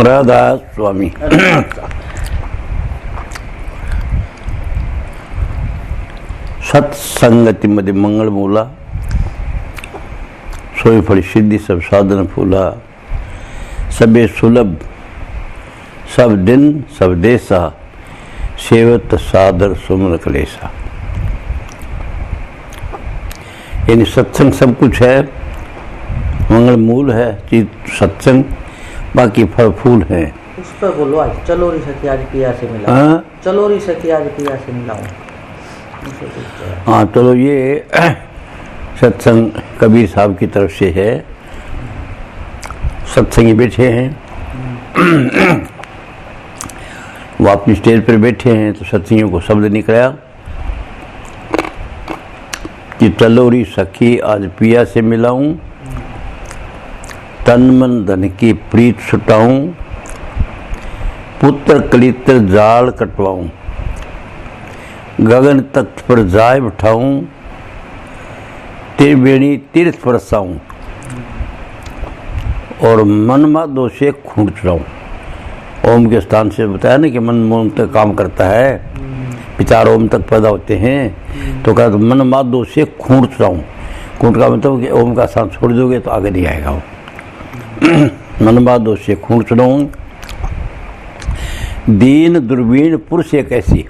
राधा स्वामी। सत्संगतीमध्ये मंगळ बोला, सोयफळ सिद्धी सब साधन फूला, सबे सुलभ सब दिन सब देसा, सेवत सादर सुमन कलेसा। यानी सत्संग सब कुछ है, मंगल मूल है चीज सत्संग, बाकी फल फूल है। उस पर बोलो आज चलो री सखी आज पिया से मिला। हाँ? चलो री सखी आज पिया से मिलाऊं। हाँ चलो, ये सत्संग कबीर साहब की तरफ से है। सत्संगी बैठे हैं, वो अपनी स्टेज पर बैठे हैं, तो सत्संगियों को शब्द निकला कि चलो री सखी आज पिया से मिलाऊं, तन मन धन की प्रीत छुटाऊं, पुत्र कलित्र जाल कटवाऊं, गगन तख्त पर जाय बिठाऊं, त्रिवेणी तीर्थ बरसाऊं, और मनमा दोषे खूंट चढ़ाऊं। ओम के स्थान से बताया ना कि मन मोम तक काम करता है, विचार ओम तक पैदा होते हैं, तो कहते मन मादो से खूंट चढ़ाऊं। खूंट का मतलब कि ओम का स्थान छोड़ दोगे तो आगे नहीं आएगा वो। मन मादो से खूंट चढ़ाऊं, दीन दूरबीन पुरुष एक ऐसी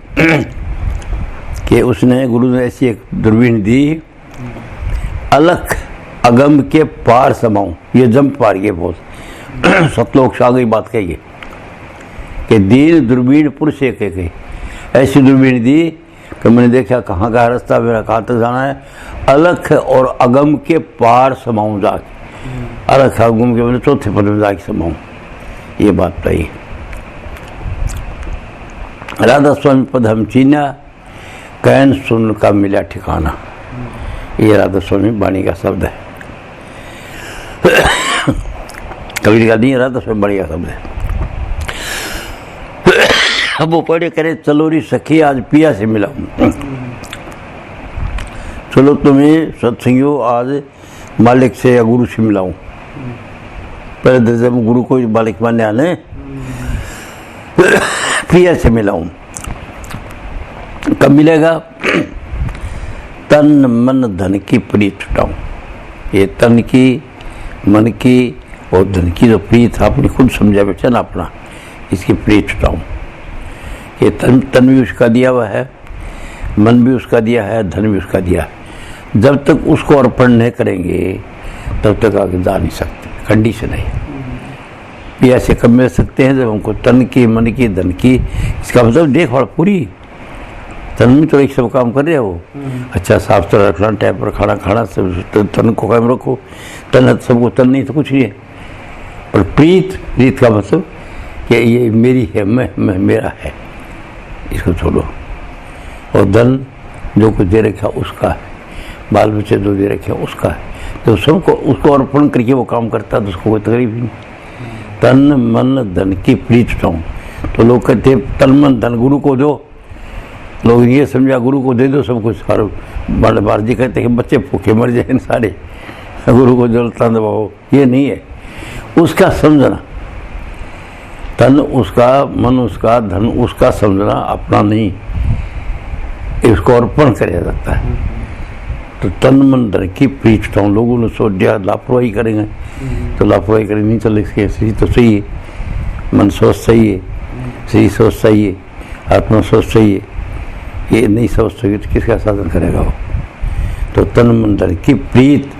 कि उसने गुरु ने ऐसी एक दूरबीन दी, अलख अगम के पार समाऊं। ये जम पार ये बहुत सतलोक से आगे बात कही कि दीन दूरबीन पुरुष एक एक ऐसी दूरबीन दी कि मैंने देखा कहाँ का रास्ता, मेरा कहाँ तक जाना है, अलख और अगम के पार समाऊं जाके। अलख अगम के मैंने चौथे पद में जाके समाऊं, ये बात बताई। राधा स्वामी पद हम चीना, कैन सुन का मिला ठिकाना। ये राधा स्वामी वाणी का शब्द है, कबीर का नहीं, राधा स्वामी वाणी का शब्द है। अब वो पढ़े करे चलो री सखी आज पिया से मिलाऊं। चलो तुम्हें सत्संगियों आज मालिक से या गुरु से मिलाऊं। पहले दर्जे में गुरु को मालिक मानने आने, पिया से मिलाऊं। कब मिलेगा? तन मन धन की प्रीत छुटाऊं। ये तन की, मन की और धन की जो प्रीत आपने खुद समझा बैठा ना अपना, इसकी प्रीत छुटाऊं। ये तन भी उसका दिया हुआ है, मन भी उसका दिया है, धन भी उसका दिया है। जब तक उसको अर्पण नहीं करेंगे तब तक आगे जा नहीं सकते, कंडीशन है। ये ऐसे कब मिल सकते हैं जब हमको तन की, मन की, धन की, इसका मतलब देखभाल पूरी। तन में तो एक सब काम कर रहे हो, अच्छा साफ सुथरा रखना, टाइम पर खाना खाना, सब तन को कायम रखो। तन सबको तन नहीं तो कुछ नहीं है। और प्रीत का मतलब कि ये मेरी है, मैं मेरा है, इसको छोड़ो। और धन जो कुछ दे रखा उसका है, बाल बच्चे जो दे रखे उसका है, तो सबको उसको अर्पण करके वो काम करता है तो उसको कोई तकलीफ नहीं। तन मन धन की प्रीत छुटाऊं। तो लोग कहते तन मन धन गुरु को दो, लोग ये समझा गुरु को दे दो सब कुछ। बार जी कहते हैं बच्चे भूखे मर जाए सारे, गुरु को जलता दबाओ, ये नहीं है। उसका समझना, तन उसका, मन उसका, धन उसका समझना, अपना नहीं, इसको अर्पण किया जाता है। तो तन मन धन की प्रीत छुटाऊं। लोगों ने सोच दिया लापरवाही करेंगे, तो लापरवाही करेंगे नहीं चले, सही तो सही है, मन सोच सही है, सही सोच सही है, आत्मा सोच सही है, ये नहीं सोच सही तो किसका साधन करेगा वो। तो तन मन धन की प्रीत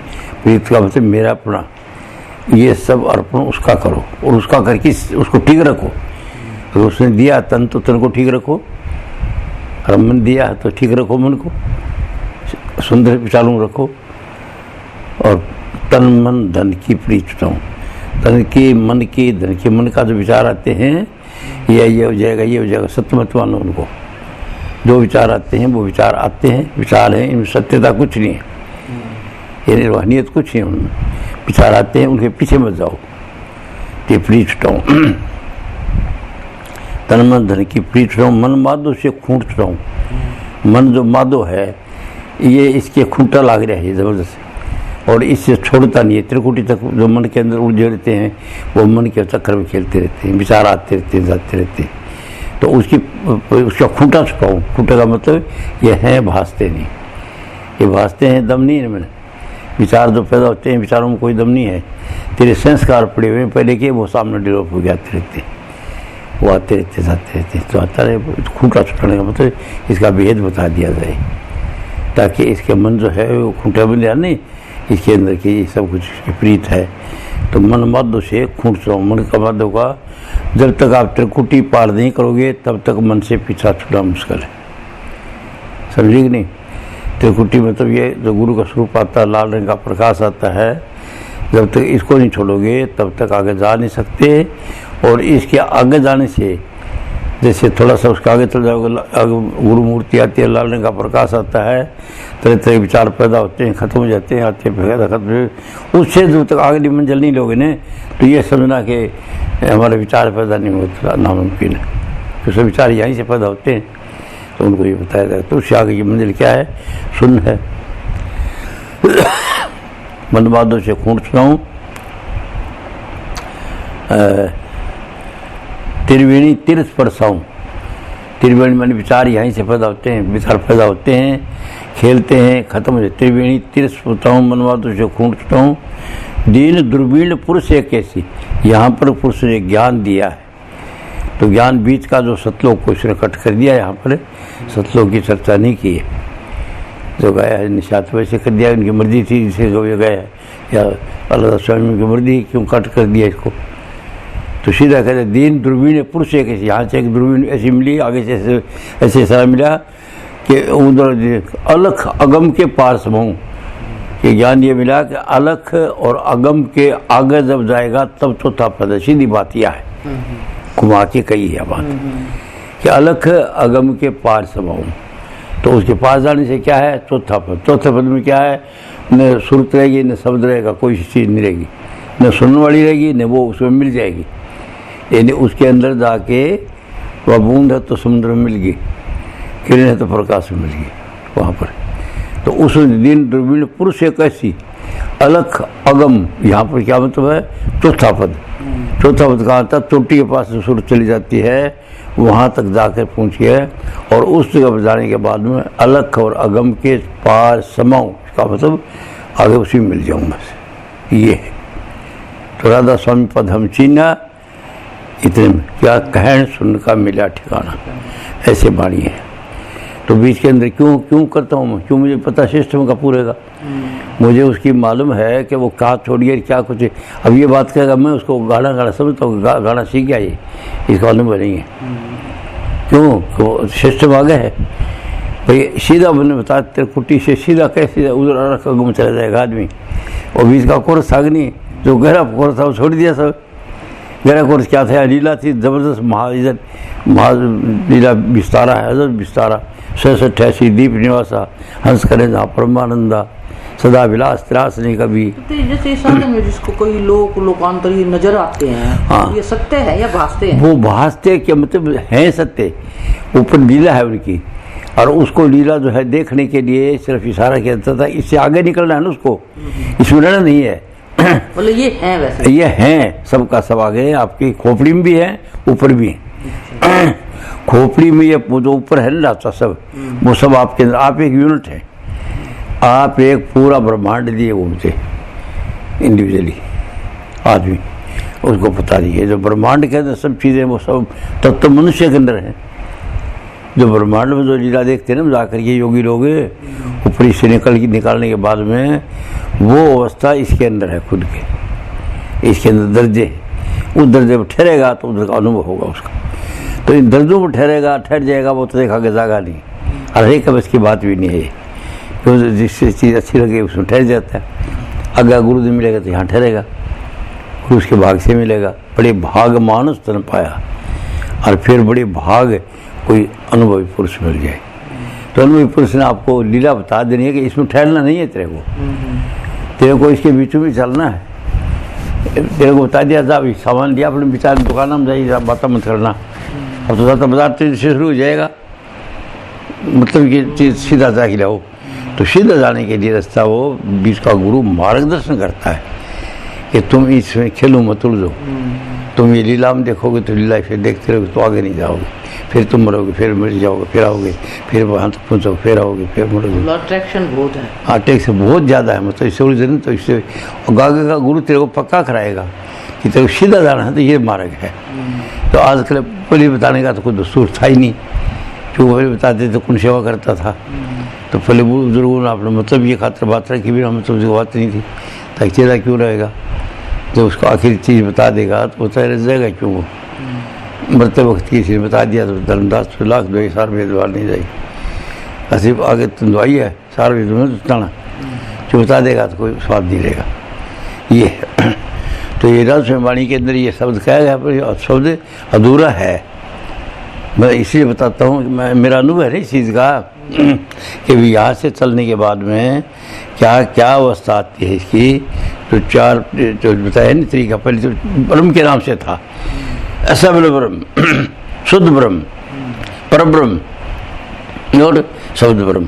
का मतलब मेरा अपना, ये सब अर्पण उसका करो और उसका करके उसको ठीक रखो। तो उसने दिया तन, तो तन को ठीक रखो, और मन दिया तो ठीक रखो, मन को सुंदर विचारों रखो। और तन मन धन की प्रीत छुटाऊं। तन की, मन की, धन की, मन का जो विचार आते हैं ये हो जाएगा, ये हो जाएगा, सत्य मत मानो उनको। जो विचार आते हैं वो विचार आते हैं, विचार हैं, इनमें सत्यता कुछ नहीं है, ये निर्वाहनीयत कुछ नहीं है उनमें। विचार आते हैं, उनके पीछे मत जाओ। ये प्रीत छुटाऊं। तन मन धन की प्रीत छुटाऊं, मन मादो से खूंट छुटाऊं। मन जो मादो है ये इसके खूंटा लाग रहा है जबरदस्त, और इससे छोड़ता नहीं है। त्रिकुटी तक जो मन के अंदर उलझे रहते हैं वो मन के चक्कर में खेलते रहते हैं, विचार आते रहते हैं, जाते रहते हैं। तो उसका खूंटा छुपाऊँ। खूंटे का मतलब ये हैं भासते नहीं, ये भासते हैं, दम नहीं है मैंने। विचार जो पैदा होते हैं, विचारों में कोई दम नहीं है। तेरे संस्कार पड़े हुए पहले के, वो सामने डेवलप हो जाते रहते हैं, वो आते रहते जाते रहते। तो आता रहे खूंटा छुटाने का मतलब इसका भेद बता दिया जाए, ताकि इसके मन जो है वो खूंटा बन जाए नहीं, इसके अंदर की सब कुछ विपरीत है। तो मन मध्य से खूंट छुड़ाओ। मन का मध्य होगा, जब तक आप त्रिकुटी पार नहीं करोगे तब तक मन से पीछा छुड़ाना मुश्किल है। समझिए कि नहीं? त्रिकुटी मतलब ये जो गुरु का स्वरूप आता है, लाल रंग का प्रकाश आता है, जब तक इसको नहीं छोड़ोगे तब तक आगे जा नहीं सकते। और इसके आगे जाने से जैसे थोड़ा सा उसके आगे चल जाओगे, गुरु मूर्ति आती है, लाल रंग का प्रकाश आता है, तरह तरह के विचार पैदा होते हैं, खत्म हो जाते हैं, आते हैं खत्म। उससे जब तक आगे मंजिल नहीं लोगे ना, तो ये समझना कि हमारे विचार पैदा नहीं होता, नामुमकिन है। क्योंकि विचार यहीं से पैदा होते हैं, तो उनको ये बताया जाए। तो उससे आगे की मंजिल क्या है? शून्य है। मनवादों से खूंट छुड़ाऊं, त्रिवेणी तीर्थ परसाऊं। त्रिवेणी माने विचार यहीं से पैदा होते हैं, विचार पैदा होते हैं, खेलते हैं, खत्म हो जाते। त्रिवेणी तीर्थ परसाऊं, मनवादों से खूंट छुड़ाऊं। दीन दुर्बीण पुरुष एक ऐसी, यहाँ पर पुरुष ने ज्ञान दिया है, तो ज्ञान बीच का जो सतलोक को इसने कट कर दिया। यहाँ पर सतलोक की चर्चा नहीं की है, जो गया है निशात वैसे कर दिया, उनकी मर्जी थी जिसे जो ये गया है, या अल्लाह स्वामी की मर्जी क्यों कट कर दिया इसको। तो सीधा कहते दीन दुर्बीण पुरुष एक ऐसी, यहाँ से एक दुर्बीण ऐसी मिली, आगे से ऐसे सारा मिला कि उधर अलख अगम के पार समाऊँ। ये ज्ञान ये मिला कि अलख और अगम के आगे जब जाएगा तब चौथा पद। सीधी बात यह है, घुमा के कही है बात कि अलख अगम के पार समाऊँ। तो उसके पास जाने से क्या है? चौथा पद। चौथे पद में क्या है? न सुरत रहेगी, न शब्द रहेगा, कोई चीज़ नहीं रहेगी, न सुनने वाली रहेगी, न वो उसमें मिल जाएगी। यानी उसके अंदर जाके वह बूंद है तो समुद्र में मिल गई, किरण है तो प्रकाश में मिल गई वहाँ पर। तो उस दिन दुर्बीण पुरुष एक ऐसी, अलख अगम, यहाँ पर क्या मतलब है? चौथा पद। चौथा पद कहाँ था? चोटी के पास जो सुरत चली जाती है वहाँ तक जाकर पहुँचिए, और उस जगह पर जाने के बाद में अलख और अगम के पार समाऊँ का मतलब आगे उसी में मिल जाऊँ बस, ये है। तो राधा स्वामी पद हम चीना, इतने में क्या कहन सुन का मिला ठिकाना, ऐसे बाणी है। तो बीच के अंदर क्यों करता हूँ मैं? क्यों? मुझे पता सिस्टम का पूरेगा, मुझे उसकी मालूम है कि वो कहाँ छोड़िए क्या कुछ। अब ये बात कहेगा मैं उसको गाना समझता हूँ, गाना सीख गया, ये इसका मालूम नहीं है। क्यों? सिस्टम आगे है भाई। सीधा मैंने बता, त्रिकुटी से सीधा कैसे उधर रखा घूम चला जाएगा आदमी। और बीच का कोर्स अग्नि जो गहरा कोर्स था वो छोड़ दिया सब। गहरा कोर्स क्या था? लीला थी जबरदस्त, लीला विस्तारा है, हजरत विस्तारा 688 दीप निवासा हंस करे जहाँ परमानंदा सदा विलास त्रास नहीं कभी। जैसे सत्य में जिसको कोई लोकांतर नजर आते हैं, हाँ, ये सत्य है या भासते हैं? वो भासते क्या मतलब है? सत्य ऊपर लीला है उनकी, और उसको लीला जो है देखने के लिए सिर्फ इशारा किया जाता था। इससे आगे निकलना है ना उसको, इसमें रहना नहीं है। बोले ये है, वैसे ये है, सबका सब आगे। आपकी खोपड़ी में भी है, ऊपर भी है। खोपड़ी में ये जो ऊपर है ना सब, वो सब आपके अंदर, आप एक यूनिट है, आप एक पूरा ब्रह्मांड दिए घूमते इंडिविजुअली आदमी, उसको पता नहीं है। जो ब्रह्मांड के अंदर सब चीज़ें वो सब तत्व मनुष्य के अंदर है। जो ब्रह्मांड में जो लीला देखते हैं ना जाकर ये योगी लोग, ऊपरी से निकालने के बाद में वो अवस्था इसके अंदर है, खुद के इसके अंदर दर्जे। उस दर्जे पर ठहरेगा तो उधर का अनुभव होगा उसका। तो इन दर्जों पर ठहर जाएगा वो तो देखा के जागा नहीं। और एक बस की बात भी नहीं है, क्योंकि जिससे चीज़ अच्छी लगे उसमें ठहर जाता है। अगर गुरुदेव मिलेगा तो यहाँ ठहरेगा, फिर उसके भाग से मिलेगा। बड़े भाग मानुष तन पाया, और फिर बड़े भाग कोई अनुभवी पुरुष मिल जाए। तो अनुभवी पुरुष ने आपको लीला बता देनी है कि इसमें ठहरना नहीं है, तेरे को इसके बीचों में चलना है। तेरे को बता दिया था, सामान लिया अपने विचार दुकान में जाइए, बात मत करना। अब तो ज़्यादा बाजार से शुरू हो जाएगा, मतलब कि चीज़ सीधा जा लाओ। तो सीधा जाने के लिए रास्ता वो बीच का गुरु मार्गदर्शन करता है कि तुम इसमें खेलो मत उलझो, तुम ये लीला में देखोगे तो लीला फिर देखते रहोगे तो आगे नहीं जाओगे, फिर तुम मरोगे, फिर मर जाओगे, फिर आओगे, फिर वहाँ तक पहुँचोगे, फिर आओगे, फिर मरोगे। अट्रैक्शन बहुत है। हाँ, अट्रैक्शन बहुत ज़्यादा है, मतलब इससे उलझन तो इससे आगे का गुरु तेरे को पक्का कराएगा कि तेरे को सीधा जाना है तो ये मार्ग है। तो आजकल पहले बताने का तो कोई दस्तूर था ही नहीं, क्यों पहले बताते तो कौन सेवा करता था। तो पहले बुजुर्गों ने अपना मतलब ये खातर बात रखी भी मतलब की बात नहीं थी, ताकि चेला क्यों रहेगा, जब उसको आखिरी चीज़ बता देगा तो बता रह जाएगा क्यों। वो मरते वक्त किसी ने बता दिया तो धर्मदास तो लाख दो सार वेदवार नहीं जाएगी, ऐसे आगे तुम दवाई है सार वेद में जुटाना, जो बता देगा तो कोई स्वाद नहीं रहेगा। ये तो ये रहस्य वाणी के अंदर ये शब्द कहा गया, पर शब्द अधूरा है। मैं इसलिए बताता हूँ, मैं मेरा अनुभव है इस चीज़ का कि भी यहाँ से चलने के बाद में क्या क्या अवस्था आती है इसकी। तो चार जो बताया नहीं तरीका, पहले तो ब्रह्म के नाम से था, असबल ब्रह्म, शुद्ध ब्रह्म, परब्रह्म और शब्द ब्रह्म,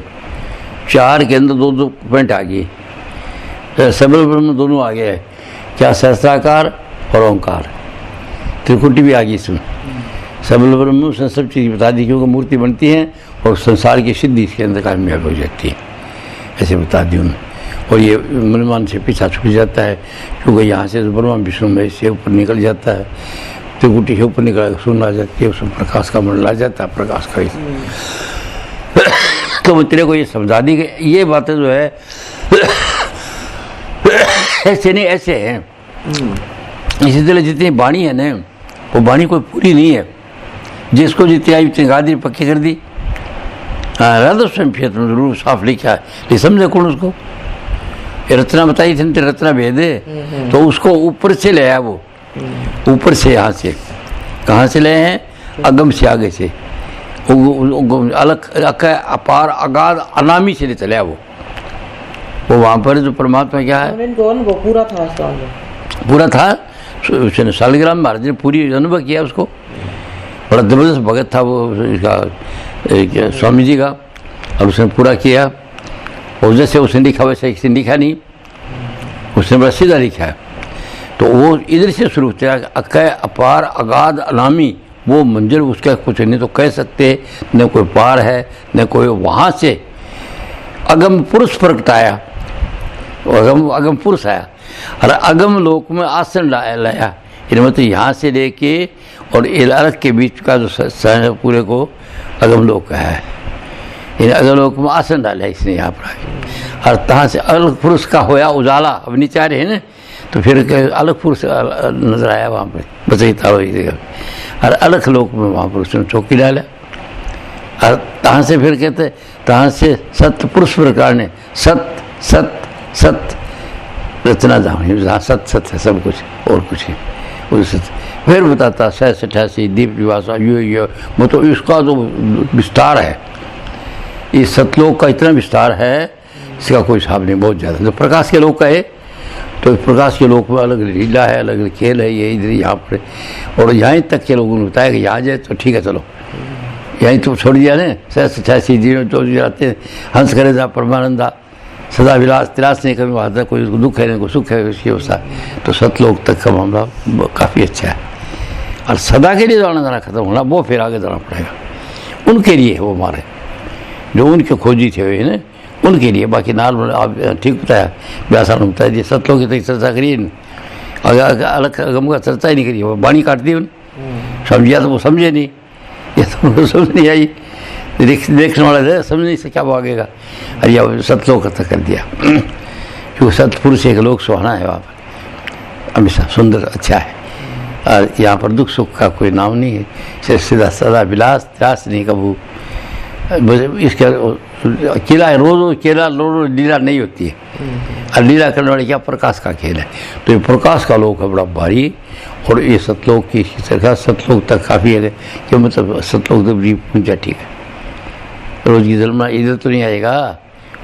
चार के अंदर दो दो पॉइंट आ गए। सबल ब्रह्म दोनों आ गए, क्या सहस्त्राकार और ओंकार, त्रिकुटी भी आ गई इसमें। सबल ब्रह्म उसने सब चीज़ बता दी, क्योंकि मूर्ति बनती है और संसार की सिद्धि इसके अंदर कामयाब हो जाती है, ऐसे बता दी उन्होंने। और ये मनमान से पीछा छूट जाता है, क्योंकि यहाँ से ब्रह्मा विष्णु में से ऊपर निकल जाता है, त्रिकुटी से ऊपर निकल सुन आ जाती है, उसमें प्रकाश का मंडल आ जाता है, प्रकाश का। तो वो तेरे को ये समझा दी कि ये बातें जो है ऐसे नहीं ऐसे हैं। इसी तरह जितनी बाणी है ना, वो बाणी कोई पूरी नहीं है, जिसको जितनी आई उतनी गादी पक्की कर दी। राधा स्वयं क्षेत्र में जरूर साफ लिखा है, ये समझे कौन उसको। ये रचना बताई थी ना, रचना भेदे, तो उसको ऊपर से ले आया, वो ऊपर से, यहाँ से कहाँ से ले हैं, अगम से, आगे से, अलग अपार अगाध अनामी से ले चले वो वहाँ पर जो परमात्मा क्या है वो पूरा था, पूरा था। उसने सालग्राम महाराज ने पूरी अनुभव किया उसको, बड़ा जबरदस्त भगत था वो इसका स्वामी जी का, और उसने पूरा किया। और जैसे उसने लिखा वैसे किसी ने लिखा नहीं, उसने बड़ा सीधा लिखा है। तो वो इधर से शुरू होता है, अकय अपार अगाध अनामी, वो मंजिल उसका कुछ नहीं तो कह सकते, न कोई पार है न कोई। वहाँ से अगम पुरुष प्रगटाया, अगम पुरुष आया, और अगम लोक में आसन लाया। मतलब यहाँ से लेके और अलग के बीच का जो पूरे को अगम लोक है, इन अगम लोक में आसन डाला इसने यहाँ पर आगे। और तहाँ से अलग पुरुष का होया उजाला, अब नीचे आ रहे हैं ना, तो फिर अलग पुरुष नजर आया वहाँ पर, बचता हो जगह। और अलग लोक में वहाँ पर उसने चौकी डाला। और तहाँ से फिर कहते, तहाँ से सत्य पुरुष प्रकार ने सत सत सत रचना जहाँ सत सत है सब कुछ और कुछ है उस। फिर बताता 87 दीप निवासा यो मतलब इसका जो विस्तार है, इस सतलोक का इतना विस्तार है, इसका कोई हिसाब नहीं, बहुत ज़्यादा। जो प्रकाश के लोक का है, तो प्रकाश के लोक में अलग लीला है, अलग खेल है, ये इधर यहाँ पर। और यहाँ तक के लोगों ने बताया कि यहाँ जाए तो ठीक है, चलो यहीं तो छोड़ दिया ने 87 दिन तो जाते हैं, हंस करे जा परमानंदा सदा विलास तिलास नहीं कभी वादा, कोई दुख है नहीं कोई सुख है, उसकी अवस्था। तो सतलोक तक का मामला काफ़ी अच्छा है। और सदा के लिए जाना खत्म होना, वो फिर आगे जाना पड़ेगा उनके लिए, वो हमारे जो उनके खोजी थे हुए ना, उनके लिए। बाकी नाल आप ठीक बताया, व्यासा ने बताया जी, सतलोक की तक चर्चा करिए, अलग अगम का चर्चा ही नहीं करिए, वो बाणी काट दी उन्हें। समझिया तो वो समझे नहीं, ये तो उनको समझ नहीं आई, देखने वाला है समझ नहीं सका, वो आगेगा। अरे यह सतलोक तक कर दिया, क्योंकि सतपुरुष एक लोक सुहाना है वहाँ पर, हमेशा सुंदर अच्छा है। और यहाँ पर दुख सुख का कोई नाम नहीं है, सिर्फ सीधा सदा विलास त्यास नहीं कबू। इसके अकेला रोज अकेला रोज लीला नहीं होती है, और लीला करने वाले क्या प्रकाश का खेल है। तो ये प्रकाश का लोक है बड़ा भारी। और ये सतलोक की सरकार सतलोक तक काफ़ी है कि मतलब सतलोक तो बड़ी पूजा ठीक है। रोज की जलना इधर तो नहीं आएगा,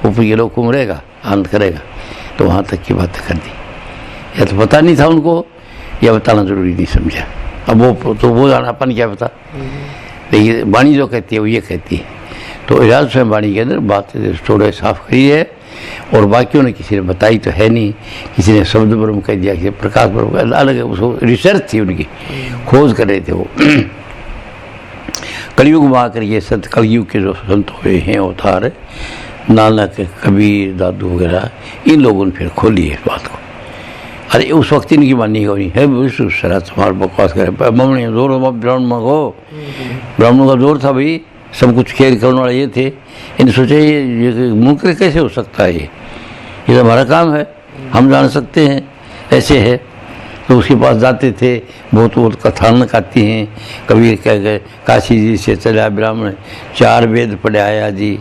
ऊपर के लोग घूमरेगा आनंद करेगा, तो वहाँ तक की बातें कर दी। या तो पता नहीं था उनको, या बताना जरूरी नहीं समझा। अब वो तो वो जाना अपन क्या पता, लेकिन वाणी जो कहती है वो ये कहती है। तो इजाज़ स्वयं वाणी के अंदर बात थोड़ा साफ करी है, और बाकियों ने किसी ने बताई तो है नहीं, किसी ने शब्द ब्रह्म कह दिया, किसी ने प्रकाश ब्रह्म कह, अलग है, उसको रिसर्च थी उनकी, खोज कर रहे थे वो। कलयुग में आकर ये संत, कलयुग के जो संत हुए हैं अवतार, नानक, कबीर, दादू वगैरह, इन लोगों ने फिर खोली है इस बात को। अरे उस वक्त इनकी माननी होनी है, शरा तुम्हारा बकवास करे, मम्मी जोर ब्राह्मण को, ब्राह्मणों का जोर था भाई, सब कुछ खेल करने वाले ये थे। इन्हें सोचा ये मुमकिन कैसे हो सकता है, ये तो हमारा काम है, हम जान सकते हैं, ऐसे है। तो उसके पास जाते थे, बहुत बहुत कथानक आती हैं। कबीर कह गए काशी जी से चला ब्राह्मण, 4 वेद पढ़े आया जी,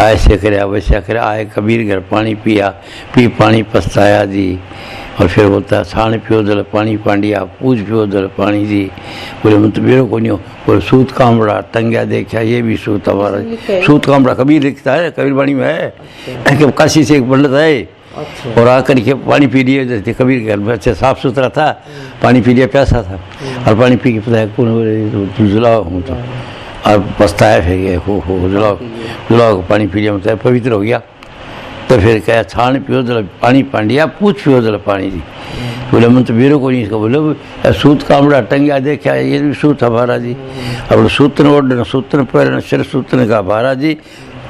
ऐसे करे वैसा करे, आए कबीर घर पानी पिया, पी पानी पछताया जी। और फिर बोलता है छाण पियो जल पानी पांडिया, पूज पियो जल पानी जी। बोले मैं तो बेरो को नहीं हो, बोले सूत कामड़ा टंग्या देखा, ये भी सूत हमारा, सूत कामड़ा कबीर लिखता है, कबीर वाणी में है कि काशी से एक पंडित आए और आकर के पानी पी लिए, जैसे कबीर घर में अच्छे साफ सुथरा था, पानी पी लिया, प्यासा था, और पानी पी के पता है कौन जुलाओ हूँ तो, और पछताया फिर हो जुलाओ जुलाओ को पानी पी लिया, मतलब पवित्र हो गया। तो फिर क्या छाण पियो जल पानी पांडिया, पूछ पियो जल पानी जी। बोले मैं तो वीरों को नहीं, इसको बोले सूत कामड़ा टंगिया देखा, ये भी सूत हमारा जी। अब सूत्र ओढ़ना, सूत्र पहनना, सिर सूत्र का भारा जी,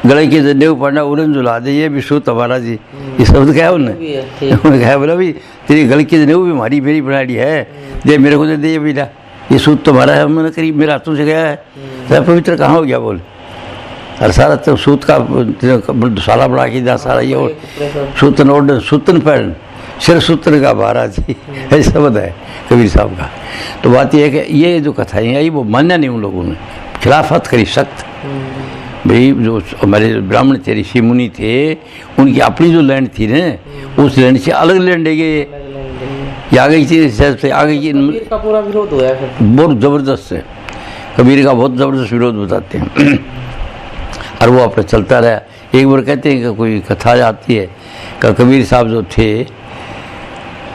गले की जनेऊ पड़ना, उड़न जुला दे, ये भी सूत हमारा जी। ये शब्द क्या है उन्होंने कहा, बोला भाई तेरी गले की जनेऊ भी हमारी मेरी बनाई है, दे मेरे को दे बेटा, ये सूत तो हमारा है। मैंने करीब मेरे हाथों से गया है, पवित्र कहाँ हो गया बोल। और सारा तो सूत का साला बड़ा की जा, सारा ये सूतन ओढ़ सूतन पहन, सिर सूत्र का भारा जी, ऐसा शब्द है कबीर साहब का। तो बात यह है कि ये जो कथाएँ आई वो मान्या नहीं उन लोगों ने, खिलाफत करी सख्त। भाई जो हमारे ब्राह्मण थे, ऋषि मुनि थे, उनकी अपनी जो लैंड थी ना, उस लैंड से अलग लैंड है ये आ गई थी, आ गई कबीर का पूरा विरोध हुआ है, बहुत ज़बरदस्त है, कबीर का बहुत ज़बरदस्त विरोध बताते हैं। और वो अपना चलता रहा। एक बार कहते हैं कि कोई कथा आती है कि कबीर साहब जो थे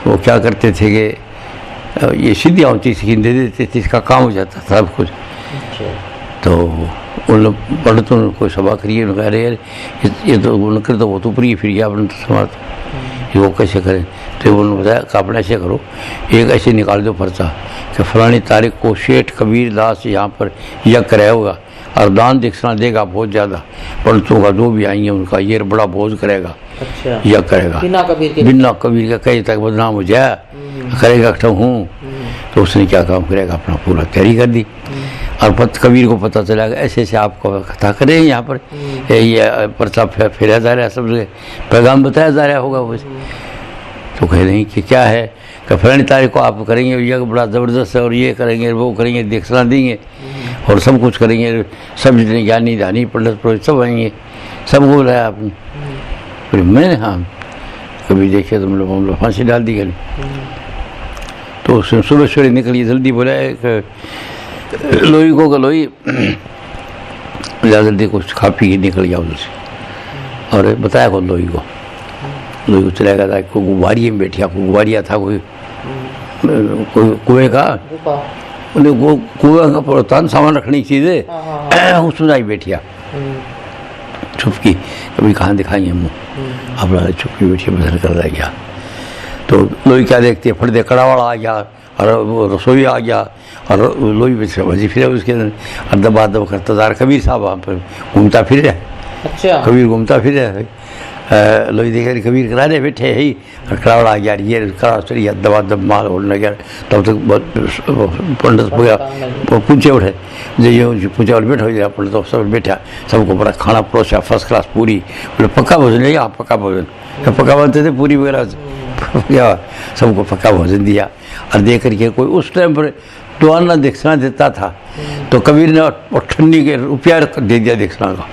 वो क्या करते थे कि ये सीधी होती थी, दे देते थे, इसका काम हो जाता था सब कुछ। तो उन लोग पंडितों ने कोई सभा करिए, उन्होंने कहा अरे यार ये तो उनकर तो बहुत ऊपरी फिर गया अपने तो समाज, ये वो कैसे करें। तो उन्होंने बताया कि आप ऐसे करो, एक ऐसे निकाल दो पर्चा कि फलानी तारीख को शेठ कबीर दास यहाँ पर यज्ञ कराया होगा और दान दक्षिणा देगा बहुत ज़्यादा, पंडितों का जो भी आएंगे उनका ये बड़ा भोज करेगा, यज्ञ करेगा, बिना कबीर का कहीं तक बदनाम हो जाए, करेगा हूँ। तो उसने क्या काम करेगा, अपना पूरा तैयारी कर दी। और कबीर को पता चला ऐसे ऐसे आपको कथा करें यहाँ पर, ये पर्चा फेरा जा रहा है, सबसे पैगाम बताया जा रहा होगा वो। तो कह रही कि क्या है कि फलानी तारीख को आप करेंगे यज्ञ बड़ा ज़बरदस्त है, और ये करेंगे वो करेंगे, दक्षिणा देंगे और सब कुछ करेंगे, सब जितने ज्ञानी धानी पंडित पुरोहित सब आएंगे, सबको बुलाया आपने। फिर मैंने हाँ कभी देखे तो हम लोग फांसी डाल दी गई। तो उसने सुबह सवेरे निकली, जल्दी बोला लोई को लोई जल्दी कुछ खा पी के निकल गया उधर से। और बताया को लोई को चला गया था, कोई गुब्बारी में बैठिया, कोई गुब्बारिया था, कोई कुएँ का, कुएँ का प्रोत्साहन सामान रखने की चीज़ें, उसमें आई बैठिया छुपकी, कभी कहाँ दिखाएंगे मुँह, अपना छुपकी बैठिया बसर कर रह गया। तो लोई क्या देखते फट दे कड़ावाड़ा आ गया और वो रसोई आ गया और लोई बजी फिर उसके अंदर दबा दब करता जा रहा। कबीर साहब वहाँ पर घूमता फिर रहा। अच्छा, कबीर घूमता फिर रहा, लोई देखे कबीर करा रहे बैठे ही, और कड़ावड़ा आ गया, ये कड़ा चढ़िया दबा दब माल होने लग गया। तब तक पंडित पूछे उठे, जो पूछा और बैठा हो गया पंडित, तो सब बैठा, सबको बड़ा खाना परोसा फर्स्ट क्लास पूरी, बोले पक्का भोजन है, हाँ पक्का भोजन, पक्का बनते थे पूरी वगैरह, क्या सबको पक्का भोजन दिया। और दे करके कोई उस टाइम पर दुआना दक्षिणा देता था, तो कबीर ने 98 के रुपया दे दिया दक्षिणा का,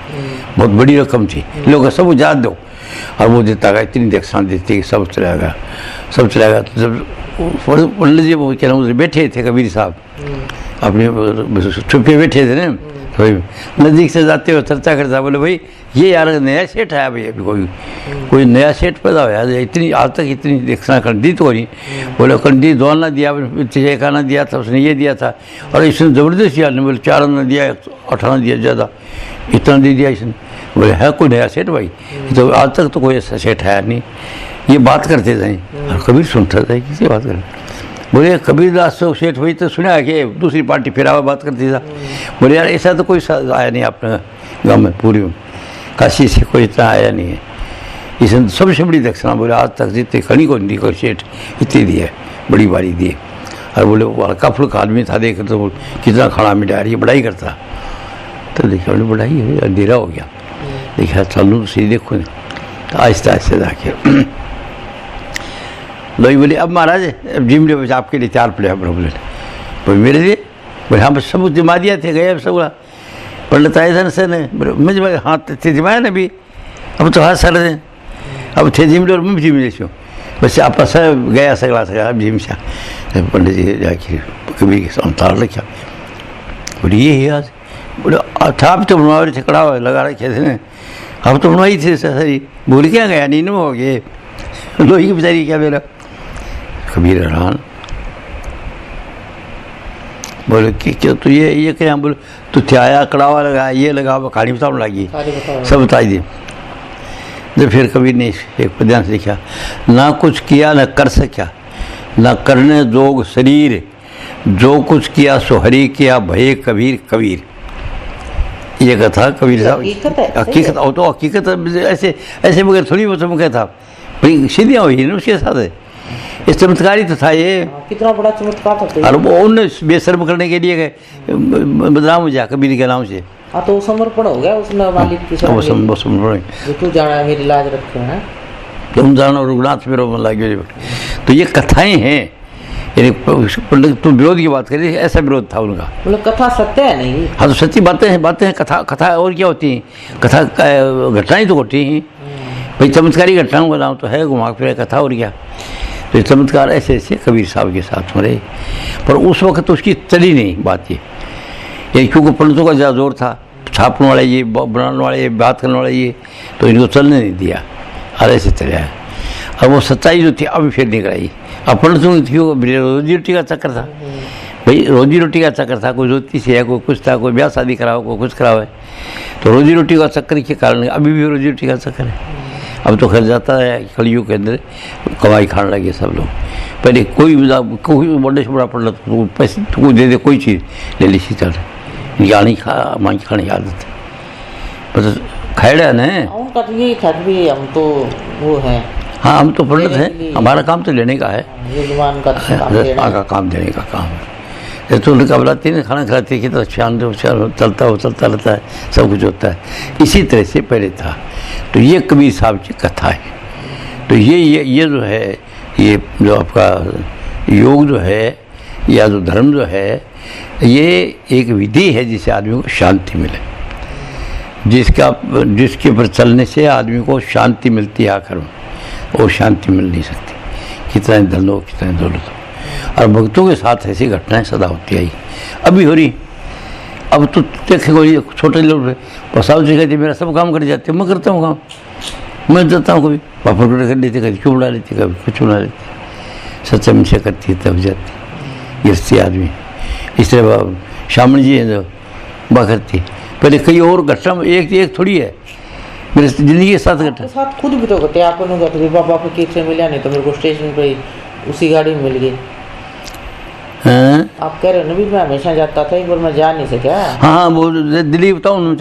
बहुत बड़ी रकम थी, लोग सब याद दो, और वो देता गया, इतनी दक्षिणा देती सब चला गया, सब चला गया। तो जब पंडित जी वो क्या नाम बैठे थे कबीर साहब, अपने छुपे बैठे थे ना, तो नज़दीक से जाते हो चर्चा करता, बोले भाई ये यार नया सेठ आया भाई, अभी कोई नया सेठ पैदा हुआ है, इतनी आज तक इतनी देखना कंडी तो नहीं। बोले कंडी 2 आना दिया, 1 आना दिया था, उसने ये दिया था, और इसने ज़बरदस्त यार, बोले 4 आना दिया, 8 आना दिया, ज़्यादा इतना दे दिया इसने। बोले है कोई नया सेठ भाई? तो आज तक तो कोई ऐसा सेठ है नहीं। ये बात करते थे और कबीर सुनता था, किसी बात कर। बोले कबीरदास तो सेठ वही तो सुना कि दूसरी पार्टी फिर आवा बात करती था। बोले यार ऐसा तो कोई आया नहीं अपने गाँव में, पूरी काशी से कोई इतना आया नहीं है। इसने सबसे बड़ी दक्षिणा बोले आज तक जितने खड़ी को नहीं, कोई सेठ इतनी दी है, बड़ी बारी दी है। और बोले वो हल्का फुल्का आदमी था, देख तो कितना खाना मिटा रही बढ़ाई करता। तो देखा बोले बढ़ाई है, अंधेरा हो गया। देखा चलूँ तो सही देखो, तो आहिस्ता आहिस्ता जाके लोई बोले अब महाराज अब जिम ले, आपके लिए 4 प्लेट बोले बोले मेरे लिए, बोले हाँ बस सब जिमा दिया थे, गए सब पंडित आए थे सर ने, बोले मैं हाँ थे जिमाया ना भी, अब तो हाथ सर दें, अब थे जिम ले और मैं जिम ले छूँ, बस आप सब गया सगला सगला अब जिम से। पंडित जी जाके कभी उतार रखा, बोले ये है आज, बोले था अब तो बनवा रहे थे, कड़ा लगा रखे थे ना, अब तो बनवाई थे सर, भूल क्या गया, नींद में हो गए, लोही की बेचारी क्या मेरा। कबीर हैरान, बोले कि क्या तू ये क्या? बोले तू त्याया कड़ावा लगा, ये लगा, कहानी बताने लगी, सब बताई दी। जब फिर कबीर ने एक ध्यान से लिखा, ना कुछ किया न कर सका, न करने जोग शरीर, जो कुछ किया सो हरि किया, भय कबीर कबीर। ये कथा कबीर साहब हकीकत, और तो हकीकत ऐसे ऐसे मगर थोड़ी बहुत मुख्य था भाई, सीधियाँ हुई ना उसके साथ। ये चमत्कारी तो था ये, कितना बड़ा चमत्कार था। और वो उन्हें बेशर्म करने के लिए गए बदनाम हो जा कबीर के नाम से। हाँ तो समर्पण हो गया उसने मालिक की समर्पण, तू जाना मेरी लाज रखे है, तुम जानो रघुनाथ मेरा मन लागे। तो ये कथाएं हैं, यानी पंडित तुम विरोध की बात करिए, ऐसा विरोध था उनका। मतलब कथा सत्य है नहीं? हाँ तो सच्ची बातें हैं, बातें हैं, कथा कथा और क्या होती हैं, कथा घटनाएं तो होती हैं भाई, चमत्कारी घटनाओं का नाम तो है घुमा फिर कथा, और क्या। तो चमत्कार ऐसे ऐसे कबीर साहब के साथ हो रहे, पर उस वक्त तो उसकी चली नहीं बात ये क्योंकि पंडितों का ज़्यादा जोर था, छापने वाले ये, बनाने वाले ये, बात करने वाले ये, तो इनको चलने नहीं दिया, और ऐसे चले आए। और वो सच्चाई जो थी अभी फिर निकल आई। अब पंडितों की थी वो रोजी रोटी का चक्कर था भाई, रोजी रोटी का चक्कर था, कोई ज्योति से है, कोई कुछ था, कोई ब्याह शादी कराओ, कोई कुछ कराओ है, तो रोजी रोटी का चक्कर के कारण अभी भी रोजी रोटी का चक्कर है। अब तो खैर जाता है कलयुग के अंदर कमाई खाने लगे सब लोग। पहले कोई बड़े से बड़ा पंडित तो पैसे तो दे दे, कोई चीज़ ले ली सी चल यानी खा मांग खाने की आदत है, बस खैड़ा न उनका तो यही था भी हम तो वो है। हाँ हम तो पंडित हैं, हमारा काम तो लेने का है, यजमान का काम देने का काम है। तो उनका बुलाती है खाना खिलाती है, तो शांत चलता रहता है, सब कुछ होता है। इसी तरह से पहले था। तो ये कबीर साहब की कथा है। तो ये जो है, ये जो आपका योग जो है या जो धर्म जो है, ये एक विधि है जिससे आदमी को शांति मिले, जिसके ऊपर चलने से आदमी को शांति मिलती है। आखिर में वो शांति मिल नहीं सकती, कितना धन हो कितना दौलत हो। और भक्तों के साथ ऐसी घटनाएं सदा होती आई, अभी हो रही। अब तो देखे छोटे लोग साहु जी कहते मेरा सब काम कर जाते, मैं करता हूँ काम, मैं जाता हूँ, कभी पापड़ कर लेते, कभी क्यों बना लेती, कभी कुछ बना लेती, सच्चा मिशा करती है तब जाती गिरती आदमी। इस तरह शामणी जी हैं जो बा करती, पहले कई और घटना एक थोड़ी है, मेरे जिंदगी के साथ घटना साथ खुद भी तो करते आप बाबा को किक से मिला नहीं तो मेरे को स्टेशन पे उसी गाड़ी में मिल गई। आप कह रहे हो ना भी मैं हमेशा जाता था, एक बार मैं जा नहीं सका। हाँ वो दिल्ली बताऊँ ना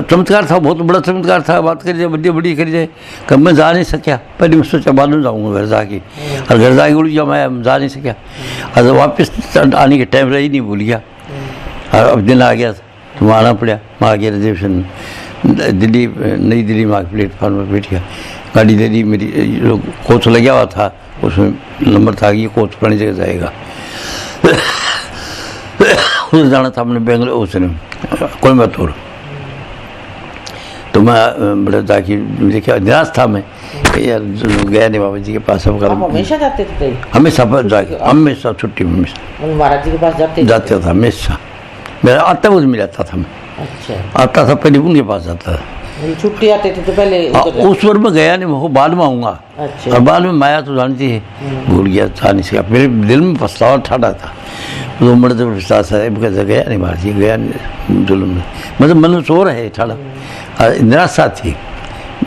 चमत्कार था, बहुत बड़ा चमत्कार था। बात करी जाए बड़ी करी जाए, कब मैं जा नहीं सका, पहले मैं सोचा बाद में जाऊँगा घर जाके, और घर जाके उड़ गया, मैं जा नहीं सका। और वापस आने के टाइम रही नहीं, भूल गया, और अब दिन आ गया तो वहाँ आना पड़ा। वहाँ गया रिजर्वेशन दिल्ली, नई दिल्ली में प्लेटफार्म पर बैठ गया, गाड़ी दे दी मेरी, कोच लगा हुआ था उसमें नंबर था कि कोच पुरानी जगह जाएगा। उधर जाना था अपने बेंगलोर, उसने कोयम्बतूर। तो मैं बड़ा जाके देखा, निराश था मैं, यार गया नहीं बाबा जी के पास। सब हमेशा जाते थे? हमेशा जाके, हमेशा छुट्टी में हमेशा महाराज जी के पास जाते था हमेशा। मेरा आता उस में रहता था, मैं अच्छा, आता था पहले उनके पास जाता था। छुट्टी आते थे तो पहले उधर जाते? उस वर्ष में गया नहीं, वो बाद में आऊँगा। अच्छा। और बाद में माया तो जानती है, भूल गया था नहीं सका, मेरे दिल में पछतावा ठाड़ा था। तो उम्र तो पछता साहब कैसे गया नहीं बाहर जी, गया नहीं जुलम में, मतलब मन सो रहे ठाड़ा। निराशा थी,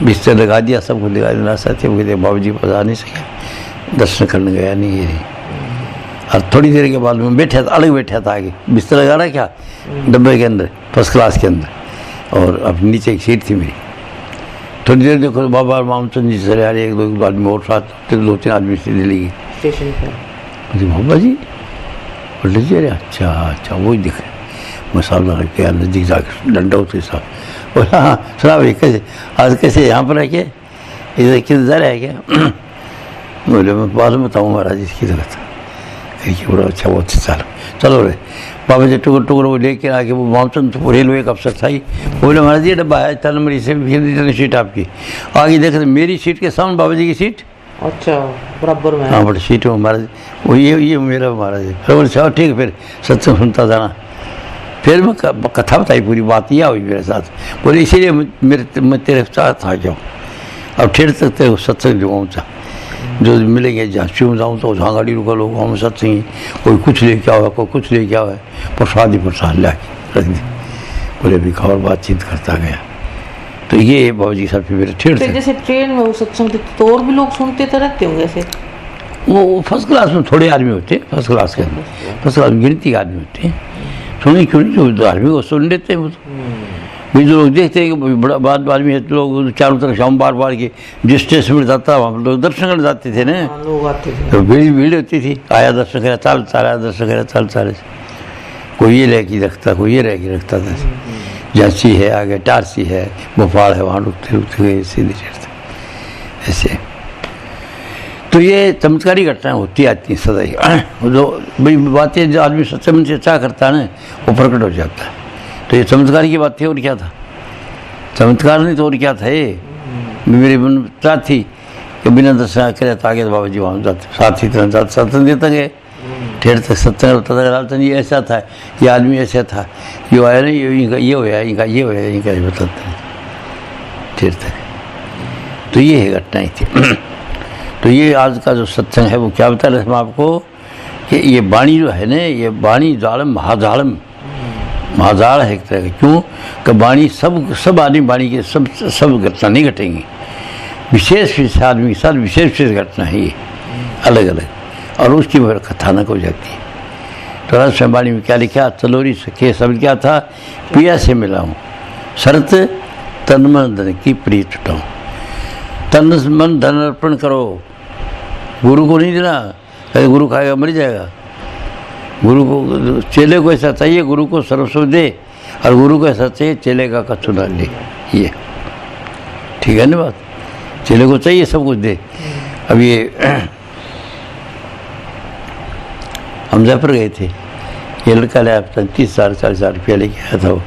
बिस्तर लगा दिया, सबको लगा, निराशा थी। वो कहते बाबू जी पास आ नहीं सके, दर्शन करने गया नहीं ये नहीं। और थोड़ी देर के बाद में बैठा था, अलग बैठा था आगे, बिस्तर लगा रहा क्या डब्बे के अंदर, फर्स्ट क्लास के अंदर, और अब नीचे एक सीट थी मेरी। थोड़ी देर देखो बाबा रामचंद्र जी चले आ रहे, एक दो आदमी और साथ, 2-3 आदमी से दिल्ली की स्टेशन पर। बाबा जी बोले जी, अरे अच्छा अच्छा वही दिख रहे। मसाला रख के नजदीक जाकर डंडा उसके साथ बोला, हाँ सुना भाई कैसे आज कैसे यहाँ पर है क्या, इधर किधर है क्या? बोले मैं बाद में बताऊँ महाराज इसकी जगह था। बड़ा अच्छा, बहुत अच्छा, चलो रे बाबा जी टुकड़ टुकड़ वो लेके आके, वो मामचंद तो रेलवे का अफसर था ही, बोले महाराज ये डब्बा है 4 नंबर से, फिर सीट आपकी। आगे देख रहे मेरी सीट के सामने बाबा जी की सीट, अच्छा बराबर में। हाँ बड़ी सीट हो महाराज, वो ये मेरा महाराज है। फिर बोले चलो ठीक है, फिर सत्संग सुनता जाना। फिर मैं कथा बताई, पूरी बात यह हुई मेरे साथ। बोले इसीलिए मैं तेरे साथ आ जाऊँ, अब ठेर तक तेरे सत्संग जो पहुँचा, जो मिलेंगे जहाँ क्यों जाऊँ तो जहाँ गाड़ी रुका लोग हम सत्संग, कोई कुछ लेके आओ, कोई कुछ लेके आओ, प्रसाद ही प्रसाद ला के रख दी। बोले भी खबर बातचीत करता गया। तो ये बाबू जी साहब मेरे ठेर थे। जैसे ट्रेन में वो सत्संग तो और भी लोग सुनते तो रहते होंगे ऐसे? वो फर्स्ट क्लास में थोड़े आदमी होते हैं, फर्स्ट क्लास के अंदर, फर्स्ट क्लास में गिनती के आदमी होते हैं। सुने क्यों नहीं, जो आदमी को सुन लेते हैं वो तो। भी जो लोग देखते हैं कि बड़ा बाद आदमी है, तो लोग चारों तरफ शाम बार बार के जिस स्टेशन में जाता वहाँ लोग दर्शन करने जाते थे ना, लोग आते थे, तो भीड़ होती थी, आया दर्शन करा चलता रहा, दर्शन करा चलता रहे। कोई ये रह के रखता, कोई ये रह के रखता था। झांसी है आगे, टारसी है, भोपाल है, वहाँ रुकते रुकते गए सीधे चढ़ते ऐसे। तो ये चमत्कारी घटनाएं होती आती हैं सदा ही। जो भाई बातें जो आदमी सच्चे मन से अच्छा करता है ना, वो प्रकट हो जाता है। तो ये चमत्कार की बात थी, और क्या था? चमत्कार नहीं तो और क्या था? ये मेरी मन चाह थी कि बिना दर्शन करे तो आगे बाबा जी वहाँ जाते, साथ ही तरह जाते, सत्संग देते गए, ठेर तक सत्संग होता था। लालचंद ये ऐसा था, ये आदमी ऐसा था, ये आया नहीं, ये होया, इनका ये होया, इनका ये बताते हैं ठेर तक। तो ये है घटनाएँ थी। तो ये आज का जो सत्संग है वो क्या बता रहे हम आपको, कि ये वाणी जो है ना, ये वाणी जालम महाजालम, महाजाल है एक तरह का। क्यों कि वाणी सब आदमी वाणी के सब घटना नहीं घटेंगी, विशेष आदमी के साथ विशेष घटना है ये अलग अलग, और उसकी वह कथानक हो जाती है। तो राज वाणी में क्या लिखा, चलोरी सखे शब्द क्या था, पिया से मिला हूँ शर्त तन मन धन की प्रीत उठाऊँ। तन मन धन अर्पण करो, गुरु को नहीं देना, कहीं गुरु खाएगा मर जाएगा। गुरु को, चेले को ऐसा चाहिए गुरु को सर्वस्व दे, और गुरु को ऐसा चाहिए चेले का कच्चू डाल ले। ये ठीक है ना बात, चेले को चाहिए सब कुछ दे। अब ये हम जयपुर गए थे, ये लड़का ले आया 30 साल 40 साल रुपया लेके आया था, वो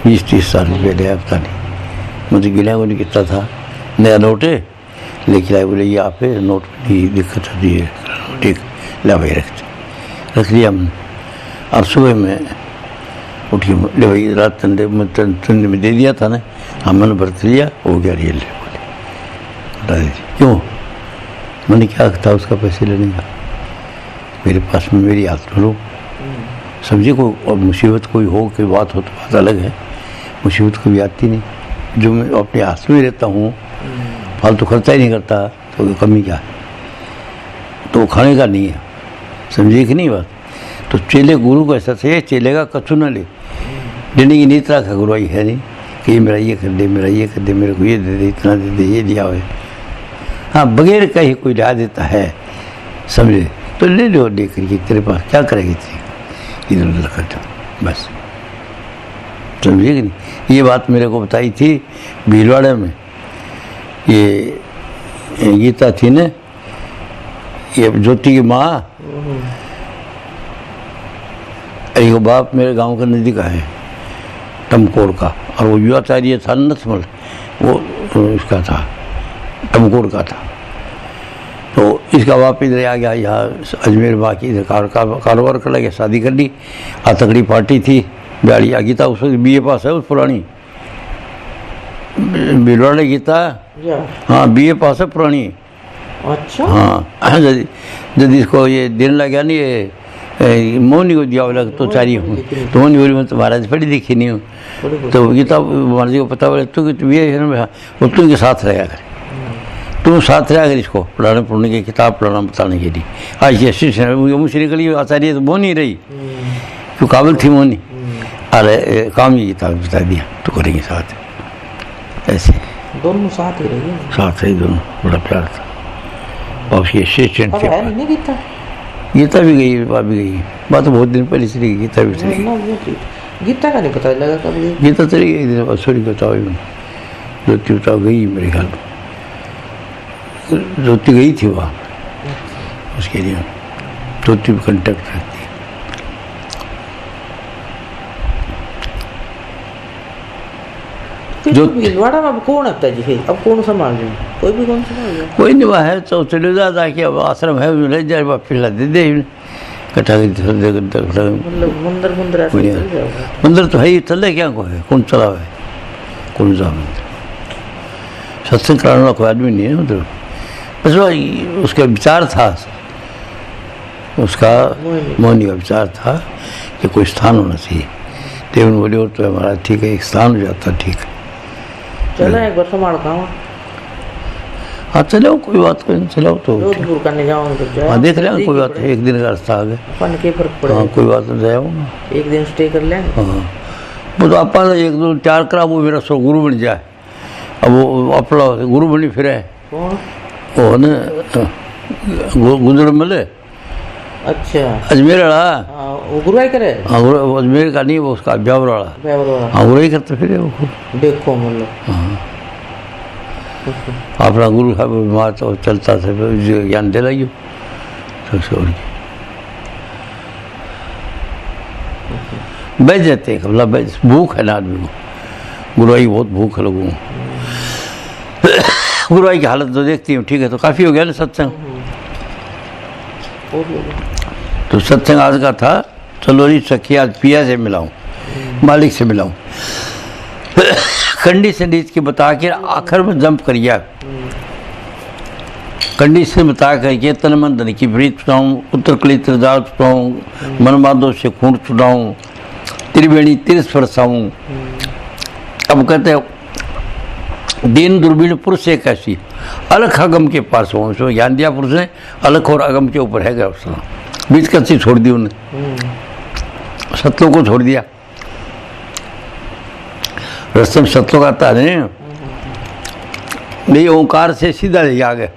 20-30 साल रुपया ले आया, पता नहीं मुझे गिना को नहीं कितना था, नया नोट है लेके आए। बोले ये आप है नोट की दिक्कत होती है, ठीक ला भाई रख लिया हमने। और सुबह में उठी, ले भाई रात ठंडे में दे दिया था ना, हमने बरत लिया, हो गया रियल बोले क्यों, मैंने क्या था उसका पैसे लेने का, मेरे पास में मेरी हाथ में लो। समझे को, और मुसीबत कोई हो, कोई बात हो तो बात अलग है, मुसीबत कोई आती नहीं। जो मैं अपने हाथ में रहता हूँ, फालतू खर्चा ही नहीं करता, तो कमी क्या है, तो खाने का नहीं है। समझिए कि नहीं बात। तो चेले गुरु को ऐसा चाहिए, चेले का कछु न ले, देने की नीत रखा गुरुआई है नहीं कि ये मेरा ये कर दे, मेरा ये कर दे, मेरे को ये दे दे, इतना दे दे, ये दिया हुआ। हाँ बगैर कहीं कोई ला देता है, समझे तो ले लो, ले करके तेरे पास क्या करेगी थी, इधर उधर कर दो बस। समझिए कि नहीं। ये बात मेरे को बताई थी भीलवाड़ा में, ये गीता थी ना, ये ज्योति की माँ, एक बाप मेरे गांव का नजदीक है टमकोड़ का, और वो युवाचार्य था नथमल, वो इसका था टमकोड़ का था। तो इसका बाप इधर आ गया, यहाँ अजमेर माँ की इधर कारोबार कर लगे, शादी कर ली, तगड़ी पार्टी थी। ब्याड़िया गीता उस वक्त BA पास है, उस पुरानी बिलवाड़े गीता। हाँ BA पास है पुरानी। अच्छा हाँ यदि इसको ये दिन लग गया नहीं, ये मोहनी को दिया वाला तो चारी हूँ, तो मोहनी बोली मैं तुम्हारा पढ़ी लिखी नहीं हूँ, तो गीता मर्जी को पता बोले तू ये है ना वो तुम के साथ रहेगा कर, तुम साथ रहा कर इसको पढ़ने की किताब पढ़ना बताने के लिए। आज ये मुझसे निकली आचार्य तो मोहनी रही, क्यों काबिल थी मोहनी। अरे काम ही किताब बता दिया तो करेंगे साथ, ऐसे दोनों साथ ही रही, साथ ही दोनों, बड़ा प्यार था। और ये असिस्टेंट थे। गीता भी गई, बात भी गई, बात तो बहुत दिन पहले चली गई। गीता भी चली गई, गीता का नहीं पता लगा कब गई। गीता चली गई दिन सॉरी बताओ, ज्योति बताओ गई मेरे ख्याल में, ज्योति गई थी वहाँ, उसके लिए ज्योति भी कंटेक्ट रखती है। जो भीलवाड़ा में अब कौन आता जी, अब कौन संभाल रहे हैं? कोई भी कौन संभाल रहा है? कोई नहीं, वह है तो चले जाता कि अब आश्रम है रह जाए, फिर दे दे इकट्ठा मतलब मंदिर ऐसा चल जाएगा। मंदिर तो है ही, चले क्या को है, कौन चला है, कौन जा मंदिर, सत्संग कराने वाला कोई आदमी नहीं है उधर। बस वह उसका विचार था, उसका मोहनी का विचार था कि कोई स्थान होना चाहिए। देवन बोले और तो हमारा ठीक है, एक स्थान हो जाता ठीक है, चलो एक बार संभाल का। हाँ चलो कोई बात नहीं, चलो तो जोधपुर करने जाओगे तो जाओ। हाँ देख लेंगे, कोई बात है, एक दिन का रास्ता आ गया, अपन के फर्क पड़ेगा। हाँ कोई बात नहीं, जाऊँगा एक दिन स्टे कर लेंगे। हाँ वो तो अपना 1 2 4 करा, वो मेरा सो गुरु बन जाए। अब वो अपना गुरु बनी फिर है कौन? वो है ना गुजर मिले। अच्छा अजमेर वाला। वो गुरुवाई करे। हाँ अजमेर का नहीं, वो उसका ब्यावर वाला। हाँ गुरु ही करते फिर वो देखो मतलब। हाँ अपना गुरु साहब बीमार तो चलता था, ज्ञान दे लाइयो बैठ जाते कबला, भूख है ना आदमी को, गुरुआई बहुत भूख है लोगों को। गुरुआई की हालत तो देखती हूँ, ठीक है तो काफ़ी हो गया ना सत्संग। तो सत्संग आज का था, चलो जी सखी आज पिया से मिलाऊं, मालिक से मिलाऊं, कंडीशन इसकी बता के आखिर में जंप करिए। कंडीशन बता करके तन मन धन की प्रीत छुटाऊं, पुत्र कली त्रिदार छुटाऊं, मनमादों से खून छुटाऊं, त्रिवेणी तिरस फरसाऊं। अब कहते हैं दीन दूरबीन पुरुष एक ऐसी अलख अगम के पास हो, उसमें ज्ञान दिया पुरुष ने, अलख और अगम के ऊपर है गया उसने, बीच कच्ची छोड़ दी उन्हें, सतलों को छोड़ दिया। रस्तम सतलों का आता नहीं, ओंकार से सीधा ले आ गए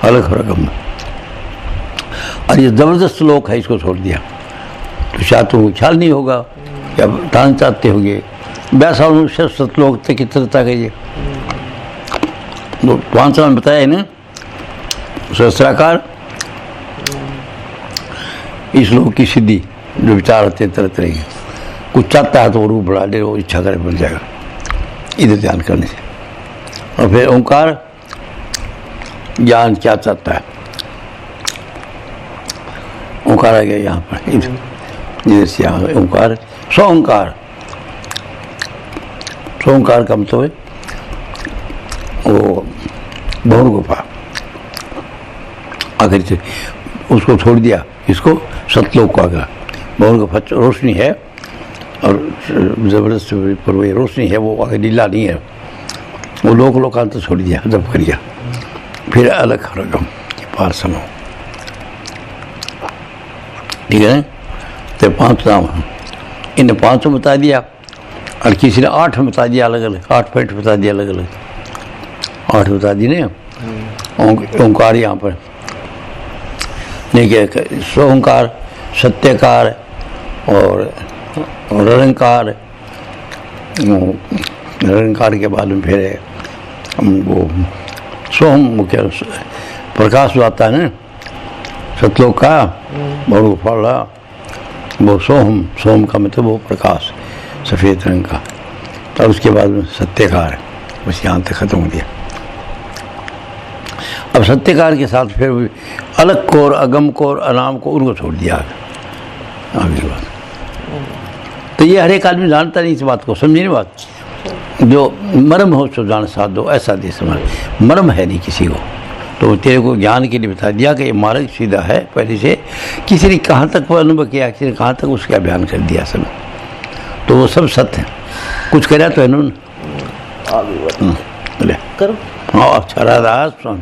अलग और अगम, और ये जबरदस्त लोक है, इसको छोड़ दिया। तो शायद तो ख्याल नहीं होगा या ठान चाहते होंगे वैसा उन्होंने सतलोक तक कितना गई। तो 5 साल में बताया है ना, सहस्राकार इस लोक की सिद्धि, जो विचार होते हैं तरह तरह के, कुछ चाहता है तो वो रूप बढ़ा दे, वो इच्छा करे बन जाएगा इधर ध्यान करने से। और फिर ओंकार ज्ञान क्या चाहता है, ओंकार आ गया यहाँ पर, इधर से यहाँ ओंकार, सोंकार, सोंकार का मतलब है वो बहुर गुफा, आखिर से उसको छोड़ दिया, इसको सतलोक को आ गया। बहुर गुफा रोशनी है और जबरदस्त पर वही रोशनी है, वो आगे नीला नहीं है, वो लोकांत छोड़ दिया, जब कर दिया। फिर अलग रकम के पार समो, ठीक है। तो 5 नाम इन 5 बता दिया, और किसी ने 8 बता दिया अलग अलग, 8 पॉइंट बता दिया अलग अलग, 8 बता दी ने। ओंकार यहाँ पर देखिए, सोंकार, सत्यकार और निरंकार, निरंकार के बाद में फिर वो सोम मुख्य प्रकाश जो आता है ना सतलोक का, बड़ू फला वो सोम, सोम का मतलब वो प्रकाश सफ़ेद रंग का। और उसके बाद में सत्यकार, बस यहाँ तक ख़त्म हो गया। अब सत्यकार के साथ फिर भी अलग को और अगम को और अनाम को उनको छोड़ दिया आगे बात। तो ये हर एक आदमी जानता नहीं इस बात को, समझे नहीं बात। जो मर्म हो सो जान साध दो, ऐसा दे समझ। मर्म है नहीं किसी को, तो तेरे को ज्ञान के लिए बता दिया कि ये मार्ग सीधा है पहले से। किसी ने कहाँ तक वो अनुभव किया, किसी ने कहाँ तक उसका बयान कर दिया सब, तो वो सब सत्य है। कुछ करा तो है ना आगे बढ़ो। करो। हाँ अच्छा राधा स्वामी।